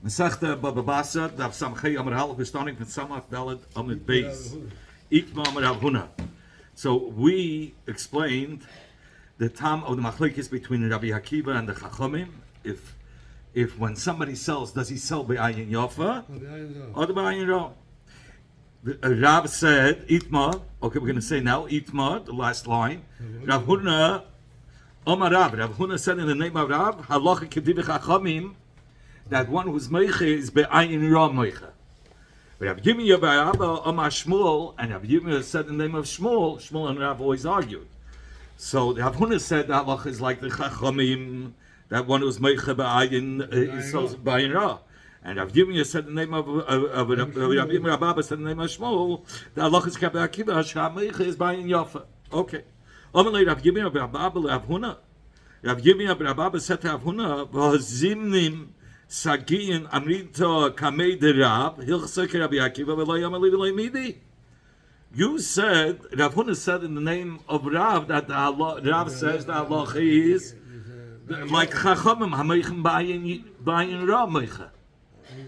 Masechta Bava basra Daf Samchei Amar Halach. We're starting with Samach Daled Amid Beis. Ikma Amar Rav Huna. So we explained the time of the machlekes between Rabbi Akiva and the Chachamim. If when somebody sells, does he sell be'ayin yafa or the be'ayin ra? Rav said itma. Okay, we're going to say now itma, the last line. Rav Huna Omar Rav. Rav Huna said in the name of Rav, halacha kediv Chachamim, that one who's meiche is be'ayin ra meiche. Rav Yirmiyah Barabba Omar Shmuel, and Rav Yirmiyah said in the name of Shmuel. Shmuel and Rav always argued. So Rav Huna said that halacha is like the Chachamim, that one who's meiche be'ayin sells be'ayin ra. And Rav Yirmiyah said the name of Rav Yirmiyah Barabba said the name of Shmuel, that halacha is Rabbi Akiva, Hashem meiche is be'ayin yafa. Okay. Omelei Rav Yirmiyah Barabba Rav Huna. Rav Yirmiyah Barabba said to Rav Huna, v'hazimnim Sagiyin Amrita Kamei de Rab Hilchsek Rabbi Akiva V'lo Yamali V'lo Midi. You said, Rav Huna said in the name of Rav that the Rav says that Allah is like Chachamim Hameichem Bayin Ra Meicha.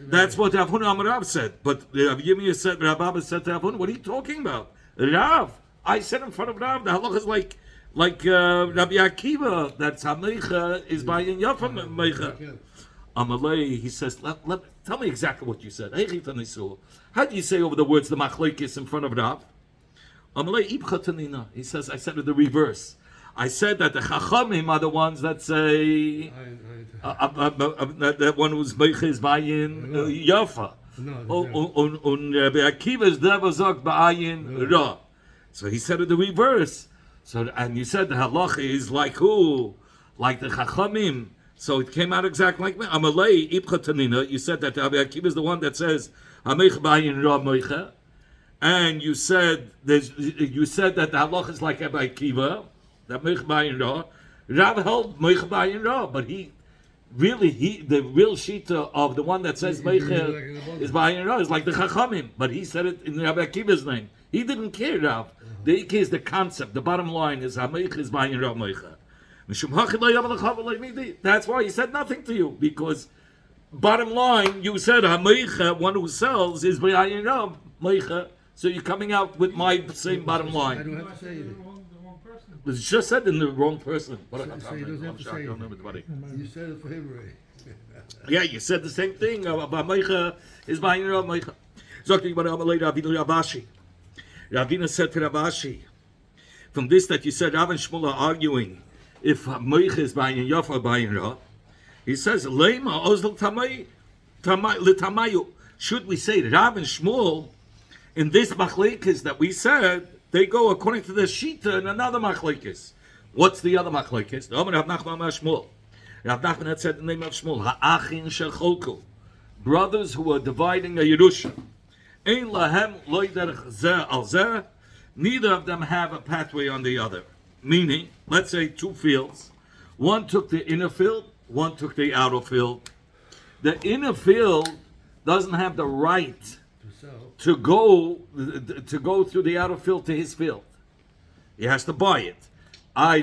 That's what Rav Huna Amar Rav said. But Rav Yirmiyah said, Rav Abba said to Rav Huna, what are you talking about? Rav, I said in front of Rav, the halach is like Rabbi Akiva, that's Hameicha is Bayin Yafa Meicha. Amalei, he says, tell me exactly what you said. How do you say over the words the machlekes in front of Rav? Amalei ibchatanina. He says, I said it the reverse. I said that the Chachamim are the ones that say that one who's meiche is bayin yafa. Und Rabbi Akiva is never sagt bayin ra. So he said it the reverse. So and you said the halacha is like who? Like the Chachamim. So it came out exactly like me. Amalei ibchatanina. You said that Rabbi Akiva is the one that says hameicha bayin ra meicha, and you said that the halacha is like Rabbi Akiva, that meicha bayin ra. Rav held meicha bayin ra, but the real shita of the one that says meicha is bayin ra is like the Chachamim, but he said it in Rabbi Akiva's name. He didn't care, Rav. The ikh is the concept. The bottom line is hameicha is bayin ra meicha. That's why he said nothing to you, because bottom line, you said Hameicha, one who sells, is B'ayin Ra Meicha, so you're coming out with my same bottom line. I don't have to say it. It's just said in the wrong person. So you don't have to say it. You said it for him, right? Yeah, you said the same thing. Meicha is B'ayin Ra Meicha. Zokti Bar Amalei Ravina Ravashi. Ravina said to Ravashi, from this that you said, Rav and Shmuel are arguing if Meicha is Bayin Yafa or Bayin Ra, he says, Leima Ozl Tamayu. Should we say Rav and Shmuel in this machlekes that we said, they go according to the Shita in another machlekes. What's the other machlekes? The Omer Rav Nachman Amar Shmuel. Rav Nachman had said the name of Shmuel, Ha'achin Shecholku, brothers who are dividing a Yerusha. Ein lahem loy derech zeh al zeh, neither of them have a pathway on the other. Meaning, let's say two fields. One took the inner field, one took the outer field. The inner field doesn't have the right to go through the outer field to his field. He has to buy it.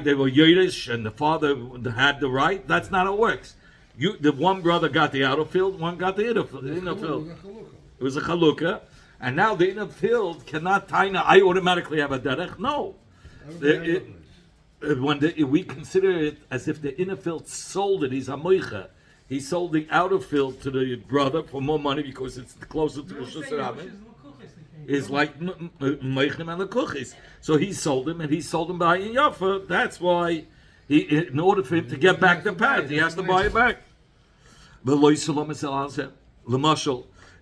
They were Yiddish and the father had the right. That's not how it works. The one brother got the outer field, one got the inner field. It was a chalukah. And now the inner field cannot taina, I automatically have a derech. No. We consider it as if the inner field sold it, he's a moicha. He sold the outer field to the brother for more money because it's closer to Rosh Hashanah. It's like Meichnim and the Kuchis. So he sold him, and he sold him by Yafa. That's why, in order for him to get back the path, he has to buy it back.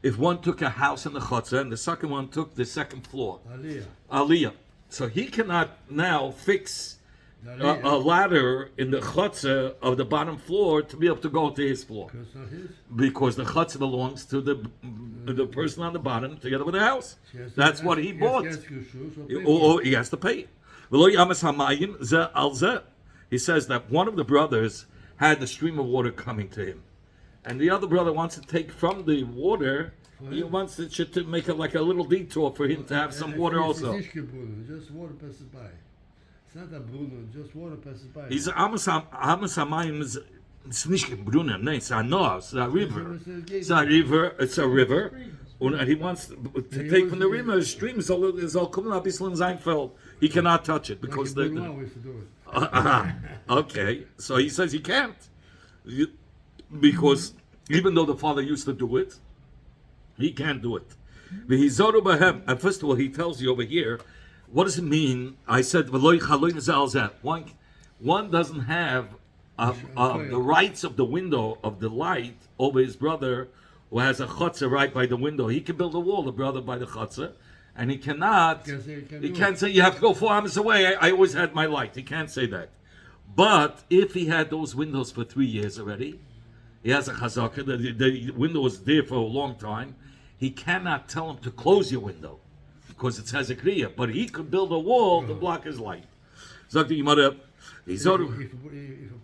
If one took a house in the Chotzer, and the second one took the second floor, Aliyah. So he cannot now fix a ladder in the chutzah of the bottom floor to be able to go to his floor. Because the chutzah belongs to the person on the bottom together with the house. That's what he bought. Or he has to pay. He says that one of the brothers had the stream of water coming to him. And the other brother wants to take from the water, he wants to make it like a little detour for him to have some water also. Just water passes by. It's not a bruno, just water passes by. He's Hamas Hamayim It's nicht Brunnen, nein, it's a Noah, it's a river. It's a river. And he wants to take from the river, the stream is all coming up in Seinfeld. He cannot touch it because okay, so he says he can't. Because even though the father used to do it, he can't do it. And first of all, he tells you over here, what does it mean? I said, one doesn't have the rights of the window of the light over his brother who has a chutzah right by the window. He can build a wall, the brother by the chutzah, and he cannot. He can't say you have to go 4 hours away. I always had my light. He can't say that. But if he had those windows for 3 years already, he has a chazaka. The window was there for a long time. He cannot tell him to close your window because it has a kriya. But he could build a wall to block his light. If you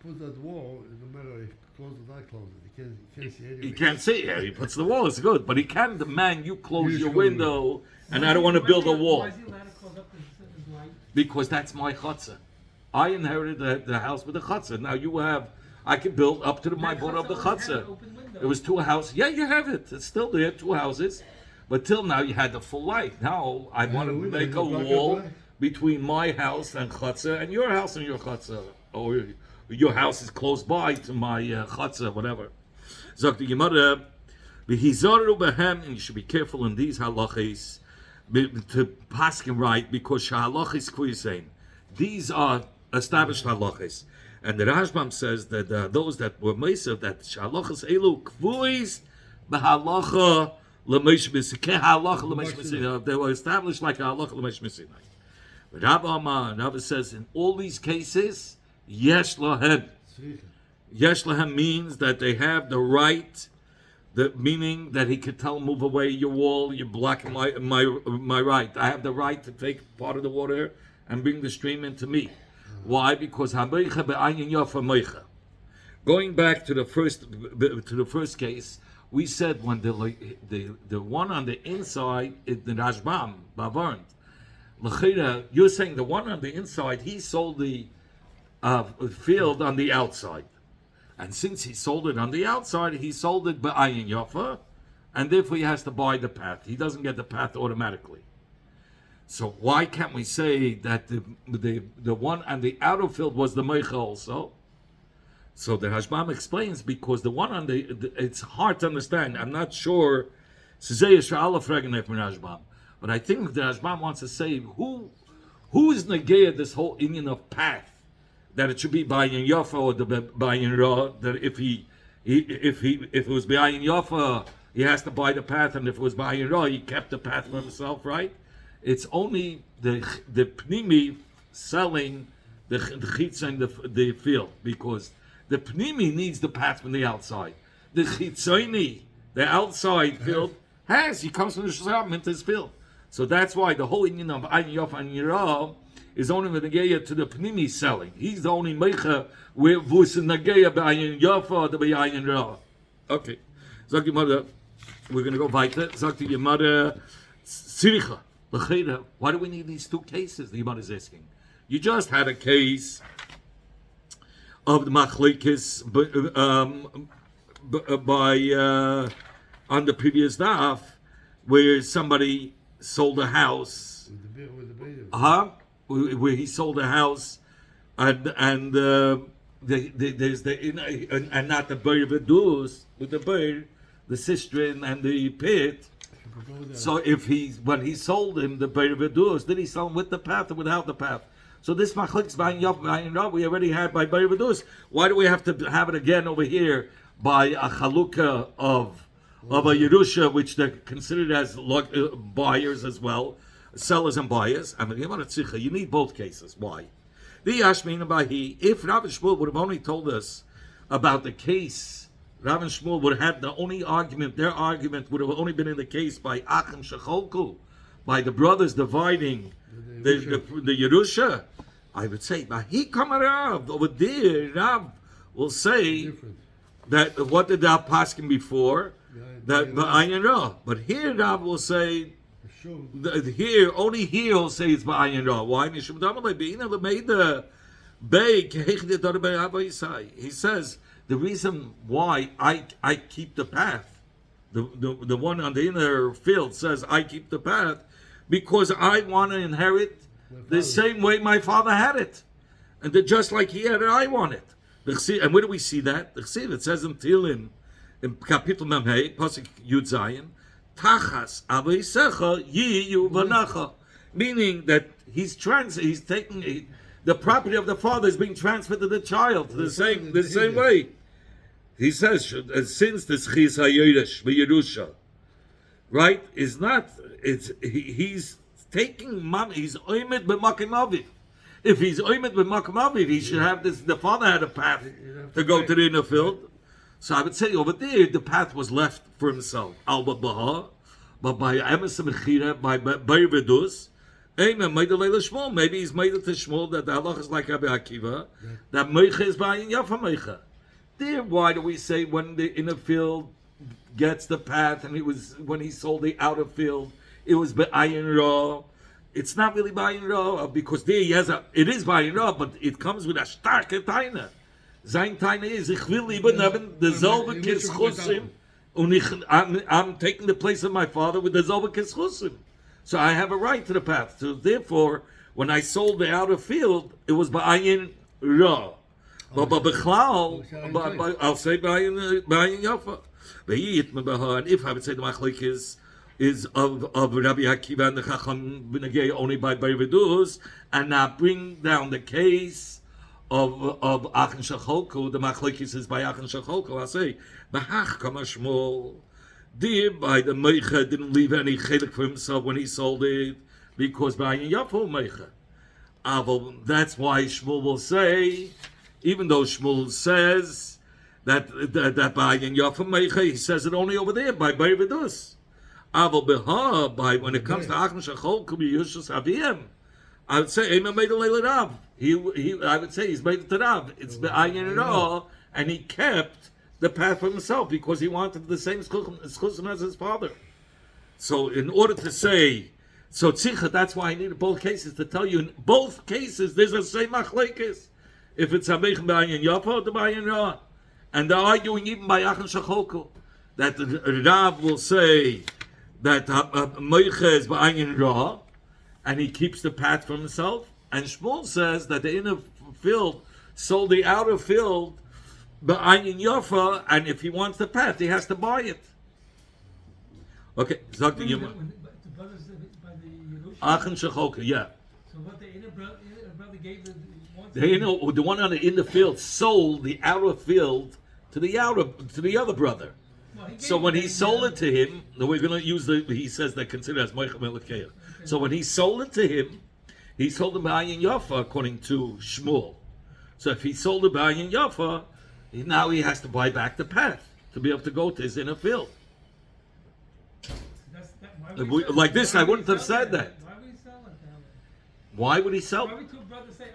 put that wall, no matter if close it or not close it, you can't see anyway. He can't see it. He puts the wall. It's good, but he can't demand you close your window. And I don't want to build a wall. Why is he allowed to close up his light? Because that's my chutzah. I inherited the house with the chutzah. Now I can build up to my border of the chutzah. It was 2 houses. Yeah, you have it. It's still there, 2 houses. But till now, you had the full light. Now, I want to make a wall between my house and chutzah and your house and your chutzah. Or your house is close by to my chutzah, whatever. Zok the Gemara, v'hizaru behem, and you should be careful in these halachis to paskin right, because halachis k'vuyisein. These are established halachis. And the Rashbam says that those that were meisiv, that halachas elu kvuyis b'halacha l'meish b'sinai. They were established like a halacha l'meish b'sinai. But Rabbi says in all these cases, yesh lahem. Yesh lahem means that they have the right, meaning that he could tell, move away your wall, you're blocking my right. I have the right to take part of the water and bring the stream into me. Why? Because going back to the first case, we said when the one on the inside is the Rashbam Bava. You're saying the one on the inside, he sold the field on the outside. And since he sold it on the outside, he sold it ba'ayin yafa, and therefore he has to buy the path. He doesn't get the path automatically. So why can't we say that the one on the outer field was the meicha also? So the Rashbam explains, because the one on it's hard to understand. I'm not sure. But I think the Rashbam wants to say who is negaya this whole union of path, that it should be ba'ayin yafa or the ba'ayin ra. That if it was ba'ayin yafa, he has to buy the path, and if it was ba'ayin ra, he kept the path for himself, right? It's only the pnimi selling the chitza in the field, because the pnimi needs the path from the outside. The chitzoni, the outside field, he comes from the shazam into his field. So that's why the whole union of ayin yof and yira is only with negeya to the pnimi selling. He's the only meicha where v'us negeya b'ayin yof or the b'ayin ra. Okay, Zok Yemada, we're going to go weiter. Zok Yemada tziricha. Why do we need these 2 cases? The Yemada is asking. You just had a case of the machlekes on the previous daf, where somebody sold a house. Where he sold a house, and there's and not the bird of the with the bird, the cistern and the pit. So when he sold him the bird of the did he sell him with the path or without the path? So this machlekes buying up we already had by bird of the. Why do we have to have it again over here by a chalukah of a Yerusha, which they're considered as buyers as well, sellers and buyers? I mean, you need both cases. Why? If Rav and Shmuel would have only told us about the case, Rav and Shmuel would have had the only argument, their argument would have only been in the case by Achim Shecholku, by the brothers dividing the Yerusha. I would say, he come around over there, Rav will say that what did Rav paskin before? That ba'ayin ra. But here Rav will say, only here he'll say it's ba'ayin ra. Why? He says the reason why I keep the path, the one on the inner field says I keep the path, because I want to inherit the same way my father had it, and just like he had it, I want it. And where do we see that? It says in Tehillim, in Kapitel Memhei, Pasuk Yud Zayin, Tachas Aveisecha Yiyu Vanacha, meaning that he's taking the property of the father is being transferred to the child the same way. He says, since the Schis HaYeresh v'Yerusha, right, is not, he's taking money, he's oimed b'makim aviv. If he's oimed b'makim aviv, he should have this, the father had a path to go to the inner field. So I would say over there, the path was left for himself. Al Baha, but by Emes Mechira, by Beir Vedus, maybe he's made it to Shmuel that the halach is like Rabbi Akiva, that Meicha is buying Yafa Meicha. There, why do we say when the inner field gets the path, and when he sold the outer field, it was B'ayin Ra? It's not really B'ayin Ra, because there it is B'ayin Ra, but it comes with a starke Taina. Sein Taina is, ich will lieber neben the Zolbe Kischusim, and I'm taking the place of my father with the Zolbe Kischusim. So I have a right to the path. So therefore, when I sold the outer field, it was B'ayin Ra. But B'chlal, I'll say B'ayin Yafa. And if I would say the Machlik is of Rabbi Akiva and the Chacham B'nagei only by Berevidus, and now bring down the case of Achen Shacholku, the Machlokes is by Achen Shacholku. I'll say B'hach Kama Shmuel. By the Meicha didn't leave any chelik for himself when he sold it, because B'ayin Yafa Meicha. That's why Shmuel will say, even though Shmuel says that B'ayin Yafa Meicha, he says it only over there by Berevidus. Aval B'ha, by when it comes to Achen Shachol, could be Yushus Aviyim. I would say Ema made a Leila Rav. I would say he's made it to Rav. It's B'ayin Ra, and he kept the path for himself because he wanted the same schusim as his father. So in order to say, tzikha, that's why I needed both cases to tell you. In both cases, there's a same machlekes. If it's Ameich B'ayin Yafa or the B'ayin Ra, and they're arguing even by Achen Shacholku that Rav will say that Meicha is B'ayin Ra, and he keeps the path for himself, and Shmuel says that the inner field sold the outer field B'ayin Yafa, and if he wants the path, he has to buy it. Okay, Zog the Yuma. The brothers by the Yerusha. Achen Shacholka, yeah. So what the inner brother gave The one on the inner field sold the outer field to the other brother. Well, So when he sold it to him, we're going to use he says that considered as Meicha Melekeiah. So when he sold it to him, he sold it B'ayin Yafa according to Shmuel. So if he sold it B'ayin Yafa, now he has to buy back the path to be able to go to his inner field. Like this, I wouldn't have said that. Why would he sell it that way? Why would he sell? Why would two brothers say,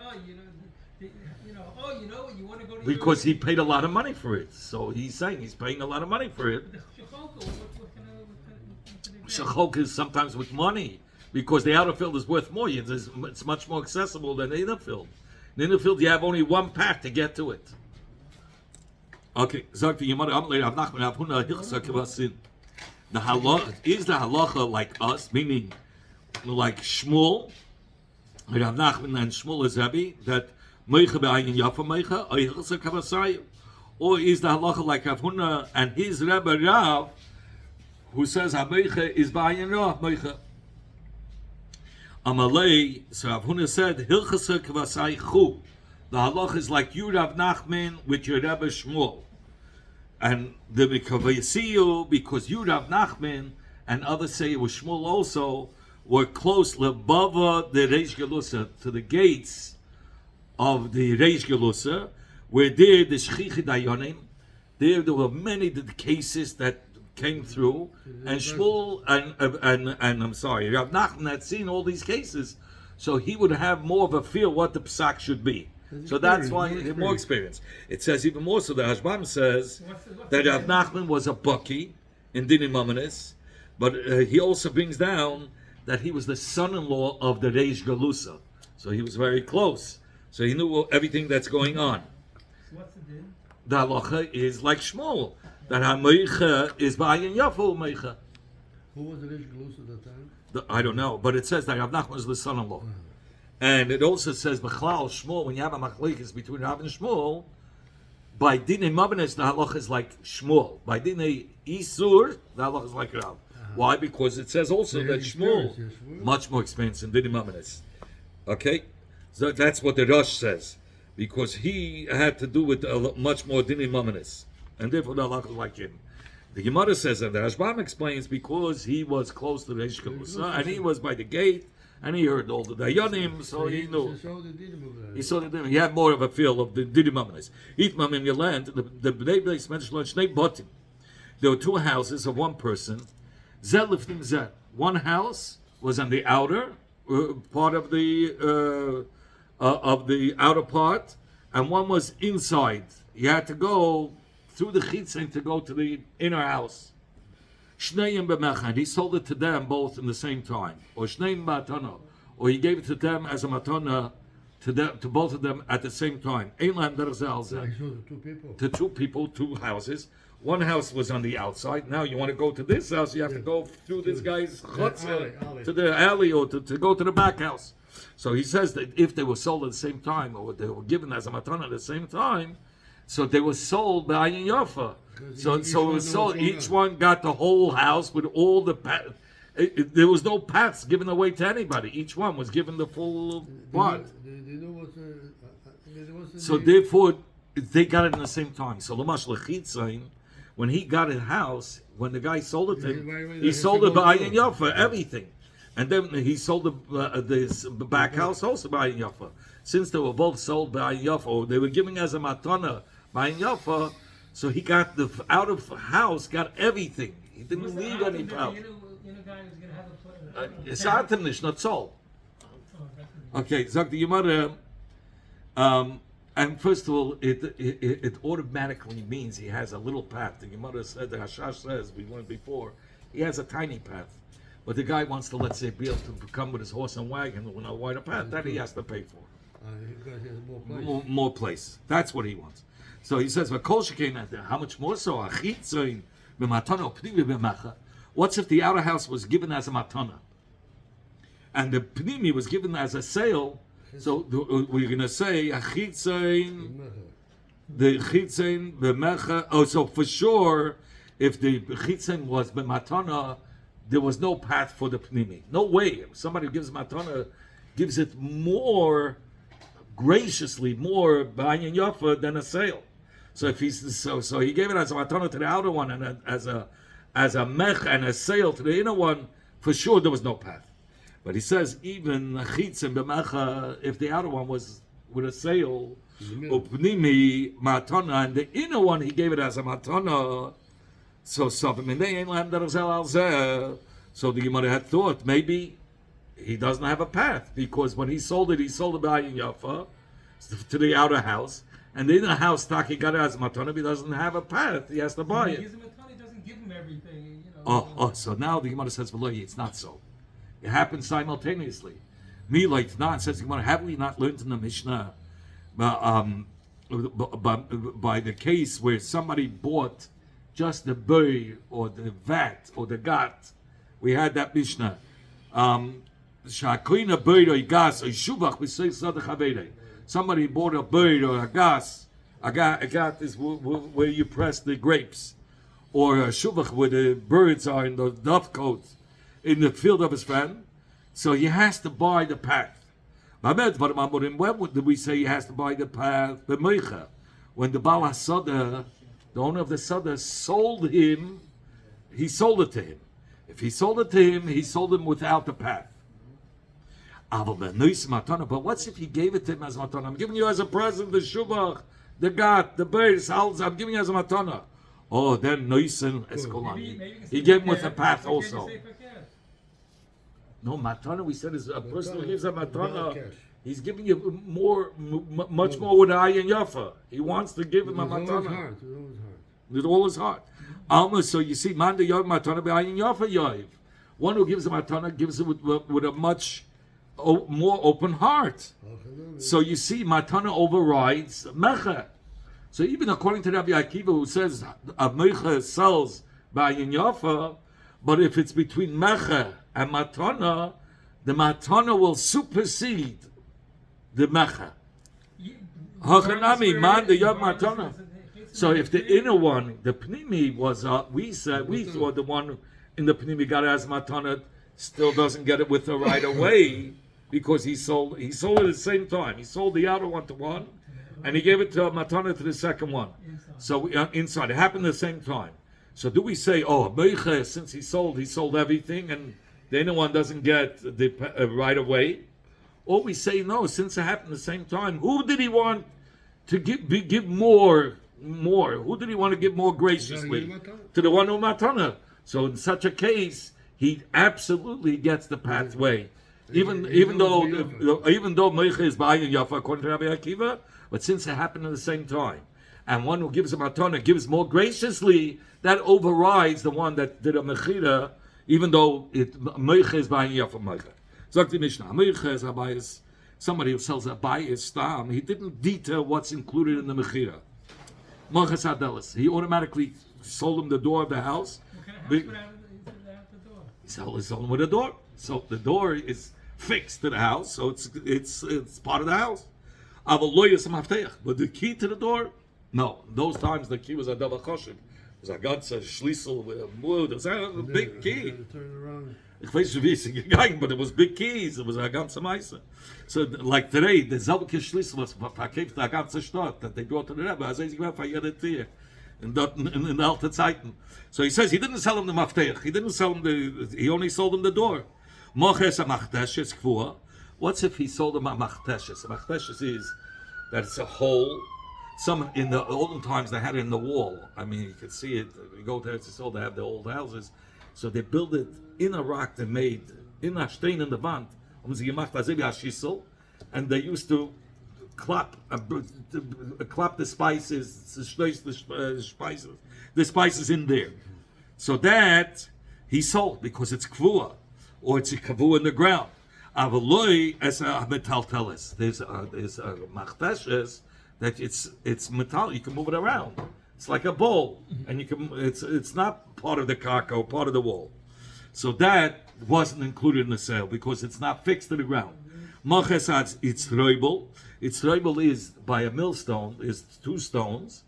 you want to go to Because he paid a lot of money for it. So he's saying he's paying a lot of money for it. the Shecholka, what can they do? Shechok is sometimes with money because the outer field is worth more. It's much more accessible than the inner field. In the inner field, you have only one path to get to it. Okay, sagt die Yomar Amle Rav Nachman Rav Huna Hilchsa Kevasin. The halacha is the halacha like us, meaning like Shmuel, Rav Nachman and Shmuel is Rebbe, that Meicha B'ayin Yafa Meicha Hilchsa Kevasai, or is the halacha like Rav Huna and his Rebbe Rav, who says Meicha is B'ayin Ra Meicha. Amalei, so Rav Huna said Hilchsa Kevasai Chu. The halacha is like you, Rav Nachman, with your Rebbe Shmuel. And the Mikavayasiyu, because you, Rav Nachman, and others say it was Shmuel also, were close Bava the Reish Gelusa, to the gates of the Reish Gelusa, where there the Shchichi Dayonim, there were many cases that came through, and Shmuel and I'm sorry, Rav Nachman had seen all these cases, so he would have more of a feel what the psak should be. So that's why he had more experience. It says even more so. The Hashbam says that Rav Nachman was a baki in Dinim Amanis, but he also brings down that he was the son-in-law of the Reish Galusa. So he was very close. So he knew everything that's going on. So what's the din? the halacha is like Shmuel, that ha-meicha is ba'ayin yafa meicha. Who was the Rish Galus at that time? I don't know, but it says that Rav Nachman is the son-in-law. And it also says, B'chlal, Shmuel, when you have a machlekes between Rav and Shmuel, by dinei mavanes, the halacha is like Shmuel. By dinei isur, the halacha is like Rav. Why? Because it says also that Shmuel, much more expensive than dinei mavanes. Okay? So that's what the Rosh says. Because he had to do with much more dinei mavanes. And therefore the halacha is like him. The Gemara says, and the Rashbam explains, because he was close to the Reish Galusa, and he was by the gate, and he heard all the Dayanim, so he knew. He saw the Dinim. He had more of a feel of the Dinim Amanis. Itmam in your land, the Bnei Bnei mentioned Shnei Botim. There were two houses of one person. Zeh lifnim zeh. One house was on the outer part of the outer part, and one was inside. You had to go through the chitzin to go to the inner house. Shneim b'mecha. He sold it to them both in the same time, or shneim matana, or he gave it to them as a matana to both of them at the same time. Ein lahem derech zeh al zeh. To two people, two houses. One house was on the outside. Now you want to go to this house, you have to go through this guy's chutzah to the alley, or to go to the back house. So he says that if they were sold at the same time, or they were given as a matana at the same time, so they were sold by Ayin Yafa. So it was sold. Each one got the whole house with all the paths. There was no paths given away to anybody. Each one was given the full plot. So therefore, they got it in the same time. So Lamash Lechitzain, when he got a house, when the guy sold it to him, he sold it by Ayin Yafa, everything. And then he sold the back house also by Ayin Yafa. Since they were both sold by Ayin Yafa, they were giving as a matana by Ayin Yafa, so he got the out of house, got everything. He didn't leave any power. It's Artemish, not sold. Okay, Zak the Gemara. And first of all, it automatically means he has a little path. The Gemara said, the Hashash says, we learned before, he has a tiny path. But the guy wants to, let's say, be able to come with his horse and wagon with a wider path. That he has to pay for. More place. That's what he wants. So he says, how much more so? What's if the outer house was given as a matana? And the pnimi was given as a sale? So we're going to say, the chitzain b'mecha. Oh, so for sure, if the chitzain was b'matana, there was no path for the pnimi. No way. If somebody who gives matana gives it more graciously, more b'ayin yafa than a sale. So if so he gave it as a matana to the outer one, and as a mech and a sale to the inner one. For sure, there was no path. But he says even chitzim b'mecha, if the outer one was with a sale, upnimi matana, and the inner one he gave it as a matana. So the Gemara had thought maybe he doesn't have a path, because when he sold it by Ayin Yafa to the outer house, and the inner house he got it as a matana. He doesn't have a path; he has to buy it. He doesn't give him everything, you know. So now the Gemara says, it's not so. It happens simultaneously. Me like not says the Gemara, have we not learned in the Mishnah by the case where somebody bought just the boy or the vat or the gat? We had that Mishnah. Somebody bought a bird or a gas. A gat is where you press the grapes, or a shuvach where the birds are in the dove coat in the field of his friend. So he has to buy the path. When did we say he has to buy the path? When the Baal HaSada, the owner of the Sada, sold him, he sold it to him. If he sold it to him, he sold him without the path. But what's if he gave it to him as a matana? I'm giving you as a present the shuvach, the gat, the birds, I'm giving you as a matana. Oh, then noisen eskolani. He gave him with a path also. No, matana, we said, is a person who gives a matana. He's giving you much more with Ayin Yafa. He wants to give him a matana. With all his heart. So you see, man, the yav matana be Ayin Yafa yav. One who gives a matana gives it with a much more open heart. So you see, matana overrides mecha. So even according to Rabbi Akiva, who says a Meicha sells by Yafa, but if it's between Mecha and Matana, the Matana will supersede the Mecha. Hachanami, man, the Yom Matana. So if the inner one, the Pnimi was, we thought the one in the Pnimi got as Matana still doesn't get it with her right away because he sold it at the same time. He sold the outer one to one, and he gave it to Matana to the second one. So inside, it happened at the same time. So do we say, Meicha, since he sold everything, and the inner one doesn't get the right away? Or we say, no, since it happened at the same time, who did he want to give more? Who did he want to give more graciously? To the one who Matana. So in such a case, he absolutely gets the pathway. Even though Meicha is buying Yafa according to Rabbi Akiva, but since it happened at the same time, and one who gives a Matana gives more graciously, that overrides the one that did a Mechira, even though Meicha is buying Yafa Meicha. Sagt die Mishnah, Meicha is Abayis, somebody who sells Abayis Stam, he didn't detail what's included in the Mechira. Meicha Sadelis, he automatically sold him the door of the house. What kind of house the door? He sold him with a door. So the door is fixed to the house, so it's part of the house. But the key to the door, no. Those times the key was a double choshev. It was a ganze Schlüssel with a wood. It was a big key. Ich weiß nicht, wie es gegangen, but it was big keys. It was a ganze Meise. So like today, the selbe Schlüssel was verkauft the ganze Stadt that they brought to the Rebbe. Also ich war für jede Tier. In the alte Zeiten. So he says he didn't sell him the mafteach. He only sold him the door. Moches a machteshes kvua. What's if he sold him a machteshes? A machteshes is that it's a hole. Some in the olden times they had it in the wall. I mean, you can see it. You go to Eretz Yisrael, they have the old houses. So they build it in a rock they made in a stein in the wand. And they used to clap the spices in there. So that he sold because it's kvua, or it's a kavua in the ground. Avaloi as a metaltelis. There's a machteshes that it's metal. You can move it around. It's like a bowl, and it's not part of the karka, part of the wall. So that wasn't included in the sale because it's not fixed to the ground. Machesatz it's roibel. Its roibel is by a millstone. Is 2 stones.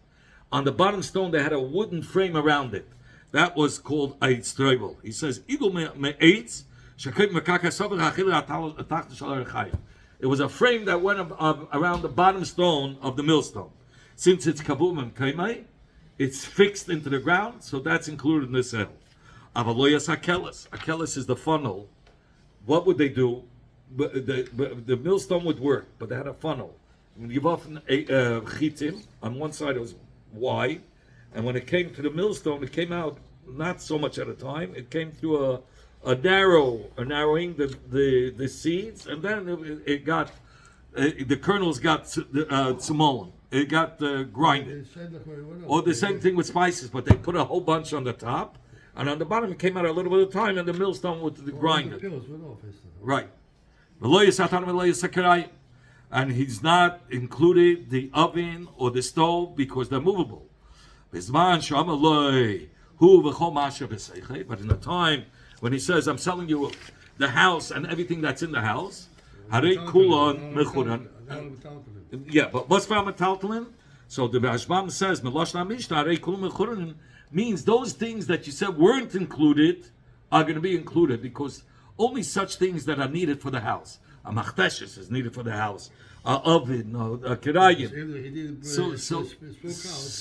On the bottom stone they had a wooden frame around it. That was called a roibel. He says igul me'etz shekayim mekaka sover hachil atach shal archayim. It was a frame that went around the bottom stone of the millstone. Since it's kavum and kaimai, it's fixed into the ground, so that's included in the sale. Avaloyas akelis. Akelis is the funnel. What would they do? The millstone would work, but they had a funnel. When you often chitim, on one side it was wide, and when it came to the millstone, it came out not so much at a time. It came through a narrowing the seeds, and then it got the kernels got tzumolin. It got grinded. Or the same thing with spices, but they put a whole bunch on the top, and on the bottom it came out a little bit of time, and the millstone would grind it. Right. And he's not included the oven or the stove because they're movable. But in the time when he says, I'm selling you the house and everything that's in the house, yeah, but what's from metaltalin? So the Rashbam says, means those things that you said weren't included are going to be included because only such things that are needed for the house. A machteshes is needed for the house. A oven, a kirayim.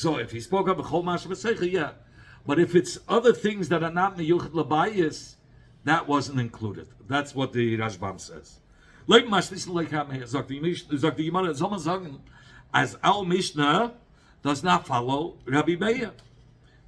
So if he spoke of a chol mash b'seicha, yeah. But if it's other things that are not miyuchet labayis, that wasn't included. That's what the Rashbam says. As our Mishnah does not follow Rabbi Meir.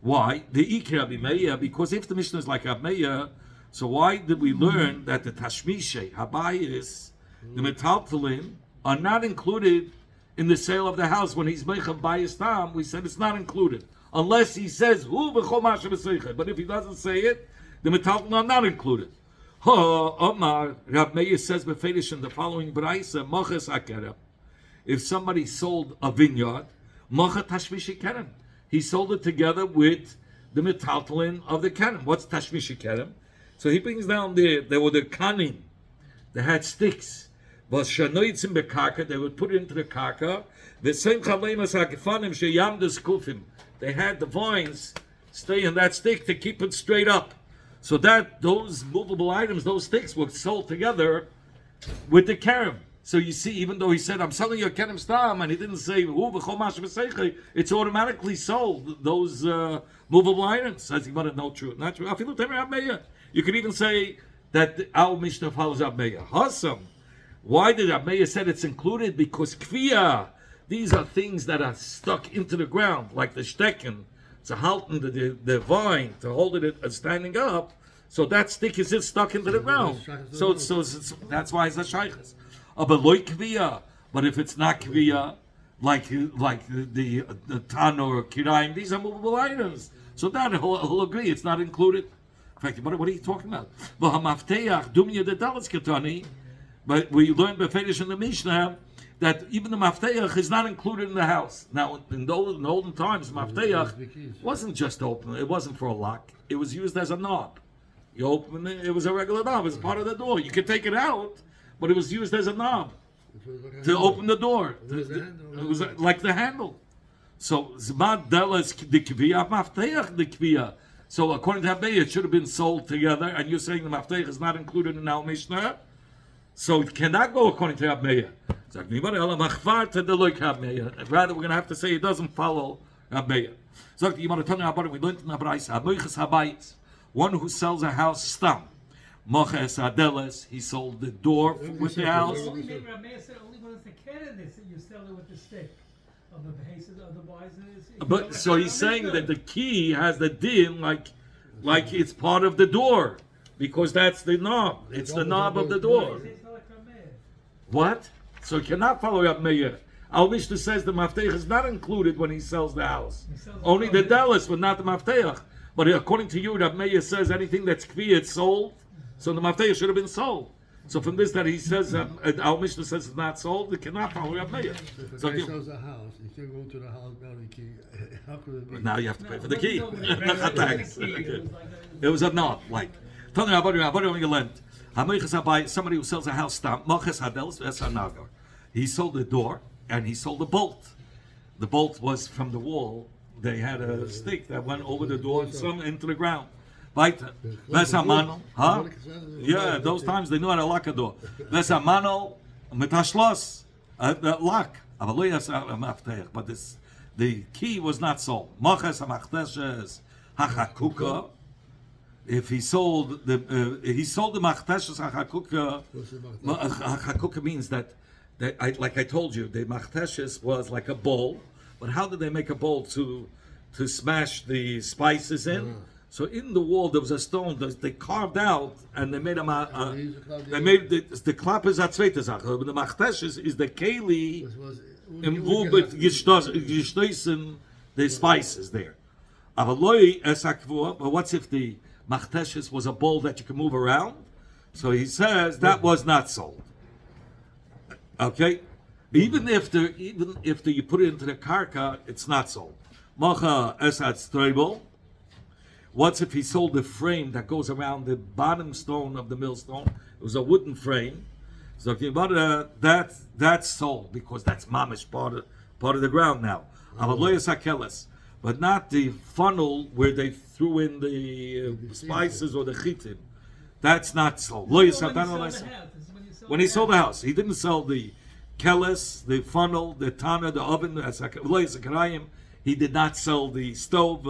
Why? The Ikri Rabbi Meir, because if the Mishnah is like Rabbi Meir, so why did we learn that the Tashmishe, Habayis, the Metaltalin, are not included in the sale of the house when he's Meichav Bayis Tam? We said it's not included. Unless he says, but if he doesn't say it, the Metaltalin are not included. Omar, Rab Meir says befedish in the following Braisa, Moches Akera. If somebody sold a vineyard, Mocha tashmishi kerem. He sold it together with the metaltalin of the kerem. What's tashmishi kerem? So he brings down there were the kanim. They had sticks. Was shanoitzim bekarka. They would put it into the karka. The same chalemas hagefanim sheyamdas kufim. They had the vines stay in that stick to keep it straight up. So that those movable items, those sticks, were sold together with the kerem. So you see, even though he said, "I'm selling you a kerem stam," and he didn't say it's automatically sold. Those movable items. Says he wanted no true, not true. You could even say that our Mishnah follows Abmeya. Hasam. Why did Abmeya said it's included? Because kviya. These are things that are stuck into the ground, like the stecken. It's a halten, the vine, to hold it standing up. So that stick is just stuck into the ground. So that's why it's a shaykhs. But loy kviya. But if it's not kviya, like the tan or kirayim, these are movable items. So that he'll agree it's not included. In fact, what are you talking about? But we learned befedish in the Mishnah that even the mafteach is not included in the house. Now, in the olden times, mafteach wasn't just open. It wasn't for a lock. It was used as a knob. You open it, it was a regular knob. It was part of the door. You could take it out, but it was used as a knob to open the door. It was like the handle. So, zman delas the kviya, mafteach the kviya. So, according to Abeya, it should have been sold together, and you're saying the mafteach is not included in our Mishnah? So it cannot go according to Abmeya. Rather, we're going to have to say it doesn't follow Abmeya. We learned in the one who sells a house stam. He sold the door with the house. Only Abmeya said only when it's the candidate that you sell it with the stick of the basis of the buys. But so he's saying that the key has the din like it's part of the door. Because that's the knob. It's the knob of the door. What? So you cannot follow up Meir. Our Mishnah says the Maftech is not included when he sells the house. Only the Dallas, but not the Maftech. But according to you, Rab Meir says anything that's kvi, it's sold. So the Maftech should have been sold. So from this that he says, our Mishnah says it's not sold, it cannot follow Rab Meir. So if he sells a house, you can't go to the house without the key. How could it be? Now you have to pay for the key. It was a knob, like. Somebody who sells a house stamp, he sold the door and he sold the bolt. The bolt was from the wall. They had a stick that went over the door and some into the ground. Huh? Yeah, those times they knew how to lock a door. Lock. But the key was not sold. If he sold the machteshes hachakuka, hachakuka means that like I told you, the machteshes was like a bowl. But how did they make a bowl to smash the spices in? So in the wall there was a stone that they carved out and they made they made the klap is at zweite Sache. But the machteshes is the keli involved with gestoßen the spices there. But what's if the machteshes was a bowl that you can move around? So he says that was not sold. Okay, even if you put it into the karka, it's not sold. Macha esat strebel. What's if he sold the frame that goes around the bottom stone of the millstone? It was a wooden frame. So that's sold because that's mamish part of the ground now. But not the funnel where they threw in the spices or the chitim. That's not sold. When he sold the house, he didn't sell the keles, the funnel, the tana, the oven. He did not sell the stove,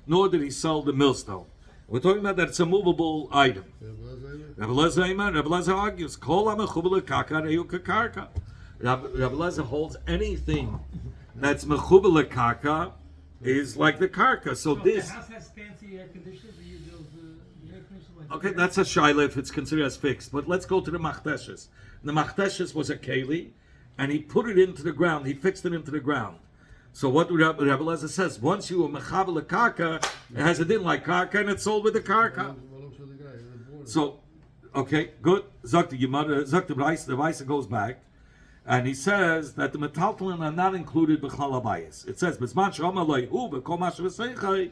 nor did he sell the millstone. We're talking about that it's a movable item. Rabbi Lezer argues, Rabbi Lezer holds anything that's mechubel karka is like the karka. So this. The house has fancy air conditioners. Okay, that's a shaila if it's considered as fixed. But let's go to the machteshes. The machteshes was a keli, and he put it into the ground. He fixed it into the ground. So what Rabbi Lezer says, once you are mechabel karka, it has a din like karka, and it's sold with the karka. So, okay, good. Zok the Gemara, Zok the Raisa goes back. And he says that the metaltalin are not included b'chal habayis. It says b'zman she'amar lo'hu b'kol ma shev'seichai.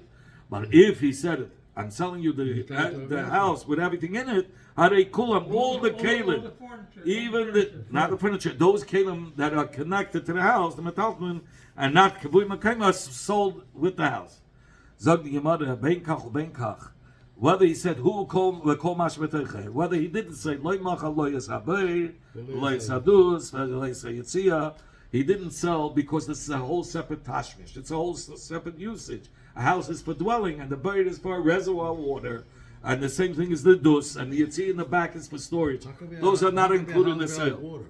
But if he said it, I'm selling you the house with everything in it, harei kulam, all the kalim, the furniture, even the not the furniture, those kalim that are connected to the house, the metaltalin, and not kavui makayim, are sold with the house. Zog the Gemara ben kach ben kach. Whether he said who call mash v'teichei, whether he didn't say loy machal loy yisabei, loy yisadus, loy yitzia, he didn't sell because this is a whole separate tashmish. It's a whole separate usage. A house is for dwelling, and the bird is for reservoir water, and the same thing is the dus, and the yitzia in the back is for storage. Those are not included in the sale.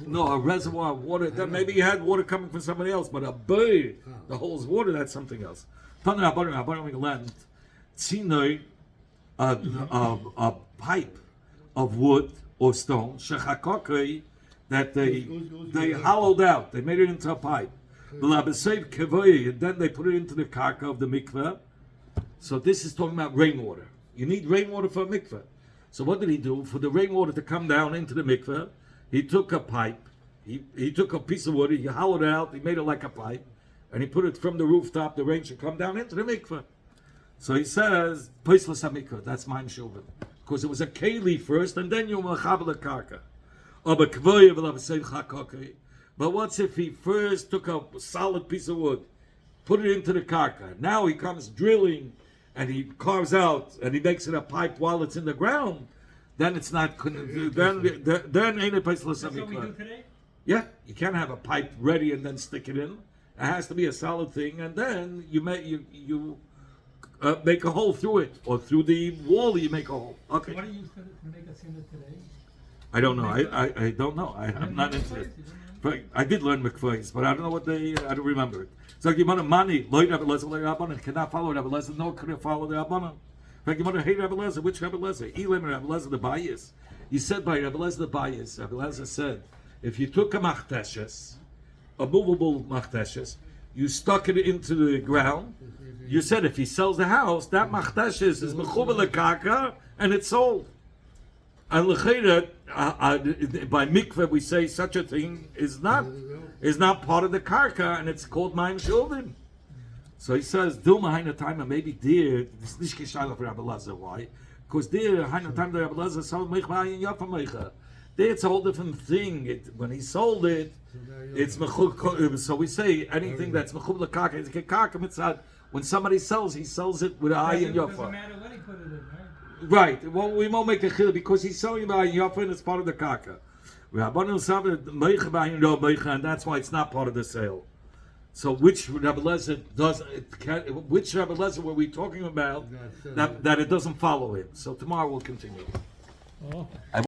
No, a reservoir of water. Then maybe you had water coming from somebody else, but a bird, the whole is water. That's something else. Tzinoi, a pipe of wood or stone, shechakokei, that they hollowed out. They made it into a pipe. And then they put it into the karka of the mikveh. So this is talking about rainwater. You need rainwater for a mikveh. So what did he do? For the rainwater to come down into the mikveh, he took a pipe, he took a piece of wood, he hollowed it out, he made it like a pipe, and he put it from the rooftop, the rain should come down into the mikveh. So he says, Paislas HaMikveh, that's mine shulvin. Because it was a keli first, and then you machabel karka. But what's if he first took a solid piece of wood, put it into the karka? Now he comes drilling, and he carves out, and he makes it a pipe while it's in the ground. Then it's not. Then ain't a Paislas HaMikveh. That's what we do today? Yeah, you can't have a pipe ready and then stick it in. It has to be a solid thing, and then you make a hole through it, or through the wall you make a hole. Okay. What do you use to make a sinner today? I don't know. I don't know. I'm not into it. But I did learn mikvahs, but I don't know what I don't remember it. So Gemara mani loy Rabbi Lezer loy Rabbanan cannot follow Rabbi Lezer, nor could it follow the Rabbanan. Gemara hey Rabbi Lezer, which Rabbi Lezer? Elim Rabbi Lezer the bias. You said by Rabbi Lezer the bias. Rabbi Lezer said, if you took a machteshes, a movable machteshes, you stuck it into the ground. You said if he sells the house, that machteshes is mechuvel lekaka and it's sold. And l'chayra, by mikveh we say such a thing is not part of the karka, and it's called mayim shulvin. So he says, Dilma haina time, and maybe there this nishke shayla for Rabbi Lezer. Why? Because there haina time the Rabbi Lezer sold meichma and yafa meicha. There it's a whole different thing. When he sold it, it's mechul. So we say anything that's mechul lekaka is kekaka mitzad. When somebody sells, he sells it with a ayin yafa. Doesn't matter when he put it in, right? Right. Well, we won't make a chil because he's selling by yafa and it's part of the kaka. And that's why it's not part of the sale. So which Rabbi Lezer does? Which Rabbi Lezer were we talking about that it doesn't follow him? So tomorrow we'll continue. Oh.